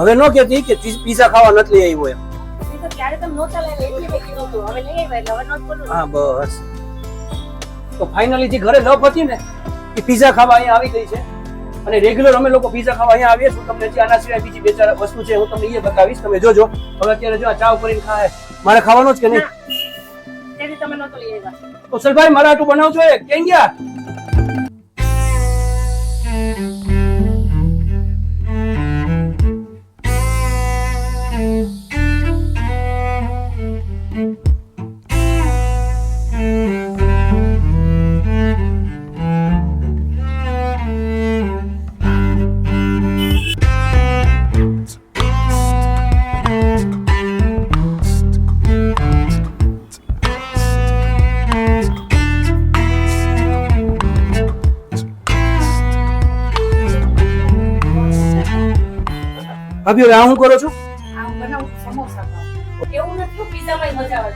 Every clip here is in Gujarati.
હવે નો કહેતી કે પીઝા ખાવા નથી લઈ આવ્યો એમ. ત્યારે તમે નહોતા લાવ્યા એટલે મેં કીધું હતું. હવે લઈ આવ્યા એટલે હવે નોટ બોલું. હા બસ. તો ફાઇનલી જે ઘરે લપ હતી ને એ પીઝા ખાવા અહીંયા આવી ગઈ છે અને રેગ્યુલર અમે લોકો પીઝા ખાવા અહીંયા આવીએ છીએ. તમને જે આના સિવાય બીજી બે ચાર વસ્તુ છે હું તમને એ બતાવીશ, તમે જોજો. હવે અત્યારે જો આ ચા કરીને ખાય, મારે ખાવાનો જ કે નહીં? તેથી તમે નહોતો લઈ આવ્યા. કૌશલભાઈ મારા હાટું બનાવજો એ ક્યાં ગયા? ભાભી હવે હું કરો છો? આ હું બનાવું છું સમોસા પાવ. એવું નથી પીઝામાં મજા આવે.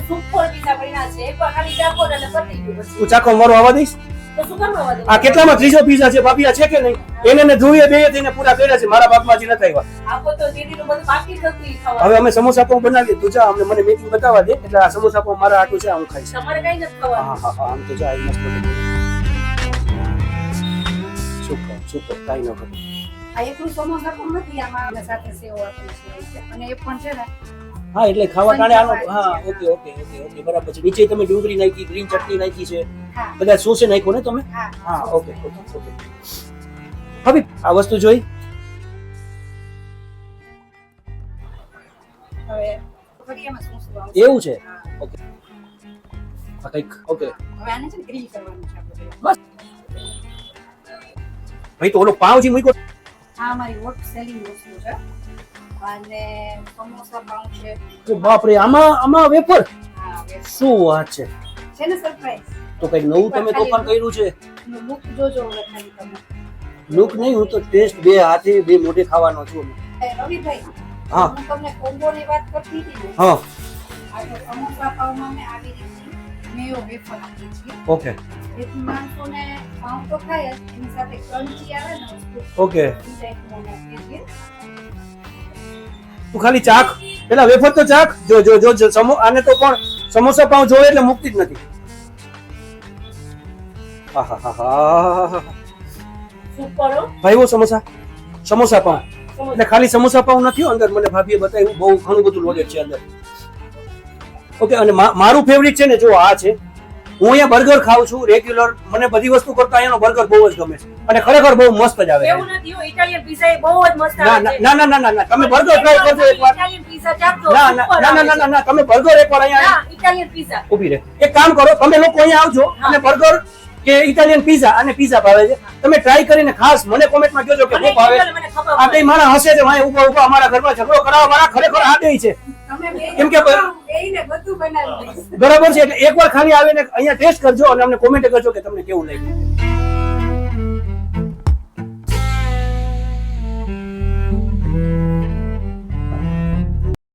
સુપર પીઝા બન્યા છે. એકવાર ખાલી ચાખો એટલે પતી ગયું પછી. હું ચાખો મારો આવવા દઈશ? તો શું કરવા આવવા દો? આ કેટલામાં ત્રીજો પીઝા છે ભાભી? આ છે કે નહીં? એને ને ધ્રુવીએ બે થઈને પૂરા કર્યા છે, મારા બાપમાં હજી નથી આવ્યા. આપો તો દીદીનું બધું બાકી જ હતું ઈ ખાવા. હવે અમે સમોસા પાઉં બનાવીએ. તું જા, અમને મને મેકિંગ બતાવવા દે. એટલે આ સમોસા પાઉં મારા હાટું છે, હું ખાઈશ. તમારે કઈ નથી ખાવાનું. હા આમ તો જા, મસ્ત સુપર સુપર, કાઈ ન કરું. આ એકલું સમોસા પણ નથી, આમાં સાથે સેવ આપેલી છે અને એ પણ છે ને. હા એટલે ખાવા ટાણે આનો. હા ઓકે ઓકે ઓકે ઓકે બરાબર છે. નીચે તમે ડુંગળી નાખી, ગ્રીન ચટણી નાખી છે, હા બધા સોસે નાખ્યો ને તમે? હા હા ઓકે ઓકે ઓકે. ભાભી આ વસ્તુ જોઈ? હવે ફરી એમાં શું શું આવશે? એવું છે? હા. ઓકે આ કંઈક ઓકે. હવે આને છે ને ગ્રીલ કરવાનું છે આપણે. બસ ભાઈ તો ઓલો પાવ જે મૂક્યો. આ મારી હોટ સેલિંગ વસ્તુ છે અને સમોસા પાઉં છે. તો બાપ રે, આમાં વેફર? હા શું વાત છે? છે ને સરપ્રાઈઝ. તો કઈક નવું તમે તોફાન કર્યું છે. લુક જોજો હવે ખાલી તમે. લુક નહીં, હું તો ટેસ્ટ બે હાથે બે મોઢે ખાવાનો છું. રવિભાઈ હા હું તમને કોમ્બોની વાત કરતી હતી ને. હા આ તો સમોસા પાઉંમાં મેં આવી રીતની મેયો વેફર આપી છે. ઓકે જેથી માણસોને પાઉં તો ખાય જ, એની સાથે ક્રન્ચી આવે ને વસ્તુ ઓકે. એ ટાઈપનું અમે આપીએ છીએ. તું ખાલી ચાખ, પેલા વેફર તો ચાખ. જો જો જો આને તો પણ સમોસા પાઉં જોવે એટલે મુકતી જ નથી. આહાહાહા. સુપર હો. ભાઈ વો સમોસા પાઉં એટલે ખાલી સમોસા પાઉં નથી અંદર, મને ભાભીએ બતાવ્યું બહુ ઘણું બધું લોડેડ છે અંદર. ઓકે અને મારું ફેવરિટ છે ને જો આ છે. હું અહીંયા બર્ગર ખાઉં છું રેગ્યુલર, મને બધી વસ્તુ કરતા અહીંયાનો બર્ગર બહુ જ ગમે છે અને ખરેખર બહુ મસ્ત જ આવે છે. એવું નથી હો, ઇટાલિયન પિઝા એ બહુ જ મસ્ત ના આવે છે. ના ના ના ના તમે બર્ગર ટ્રાય કરજો એકવાર. ઇટાલિયન પિઝા ચાખજો. ના ના super ના આવે ના છે. ના તમે બર્ગર એકવાર અહીંયા ના, ઇટાલિયન પિઝા. ઊભી રહે. એક કામ કરો, તમે લોકો અહીંયા આવજો અને બર્ગર કે ઇટાલિયન પિઝા અને પિઝા ભાવે છે, તમે ટ્રાય કરીને ખાસ મને કોમેન્ટમાં કહેજો કે મને શું ભાવે. મને ખબર આ બે મારા હસે છે વાય ઊભા ઊભા અમારા ઘરમાં ઝઘડો કરાવવા વાળા ખરેખર આ બે છે. તમે બે કેમ કે બેયને બધું બનાવી દઈશ. બરાબર છે. એટલે એકવાર ખાલી આવીને અહીંયા ટેસ્ટ કરજો અને અમને કોમેન્ટ કરજો કે તમને કેવું લાગ્યું.